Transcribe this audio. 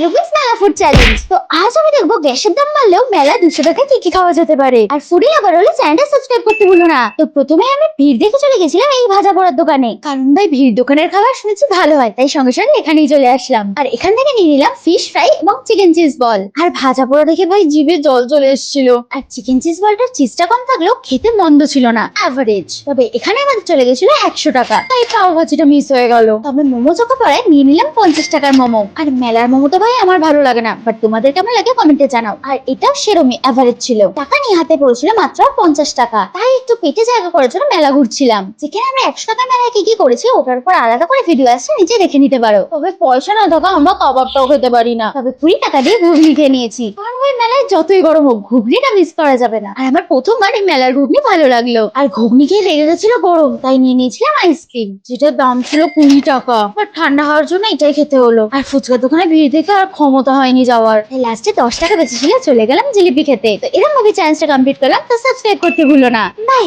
Rupees মেলা food challenge. তো আজ আমি দেখবো গ্যাসের দাম বাড়লেও মেলা 200 টাকায় কি কি খাওয়া যেতে পারে। আর ফুডি আবার হলে চ্যানেলটা সাবস্ক্রাইব করতে ভুলো না। তো প্রথমে আমি ভিড় দেখে চলে গেছিলাম এই ভাজা পোড়ার দোকানে, কারণ ভাই ভিড় দোকানের খাবার শুনেছি ভালো হয়, তাই সঙ্গে সঙ্গে এখানেই চলে আসলাম। আর এখান থেকে নিয়ে নিলাম ফিশ ফ্রাই এবং চিকেন চিজ বল। আর ভাজা পোড়া দেখে ভাই জিভে জল চলে এসেছিল। আর চিকেন চিজ বলটার চিজটা কম থাকলেও খেতে মন্দ ছিল না, অ্যাভারেজ। তবে এখানে আমাদের চলে গেছিল 100 টাকা, তাই পাও ভাজিটা মিস হয়ে গেল। তবে মোমো চোখে পড়ায় নিয়ে নিলাম 50 টাকার মোমো। আর মেলার মোমো তো ভাই আমার ভালো লাগে না, বাট তোমাদের কেমন লাগে কমেন্টে জানাও। আর এটাও সেরমই অ্যাভারেজ ছিল। টাকা নিয়ে হাতে পড়েছিল মাত্র 50 টাকা, তাই একটু পেটে জায়গা করার জন্য মেলা ঘুরছিলাম। যেখানে আমরা 100 টাকা মেলায় কি কি করেছি ওটার উপর আলাদা করে ভিডিও আসছে, নিচে দেখে নিতে পারো। তবে পয়সা না থাকা আমরা কাবাবটাও খেতে পারি না, তবে 20 টাকা দিয়ে ঘুগনি খেয়ে নিয়েছি। কারণ ওই মেলায় যতই গরম হোক ঘুগনিটা মিস করা যাবে না। আর আমার প্রথমবার এই মেলার ঘুগনি ভালো লাগলো। আর ঘুগনি খেয়ে লেগে গেছিল গরম, তাই নিয়ে নিয়েছিলাম আইসক্রিম, যেটার দাম ছিল 20 টাকা। বাট ঠান্ডা হওয়ার জন্য এটাই খেতে হলো। আর ফুচকার দোকানে ভিড় দেখে আর ক্ষমতা হয়নি যাওয়ার, লাস্টে 10 টাকা বেঁচে ছিল, চলে গেলাম জিলিপি খেতে। তো এরকম ভাবে চ্যালেঞ্জটা কমপ্লিট করলাম। তো সাবস্ক্রাইব করতে ভুলো না। বাই।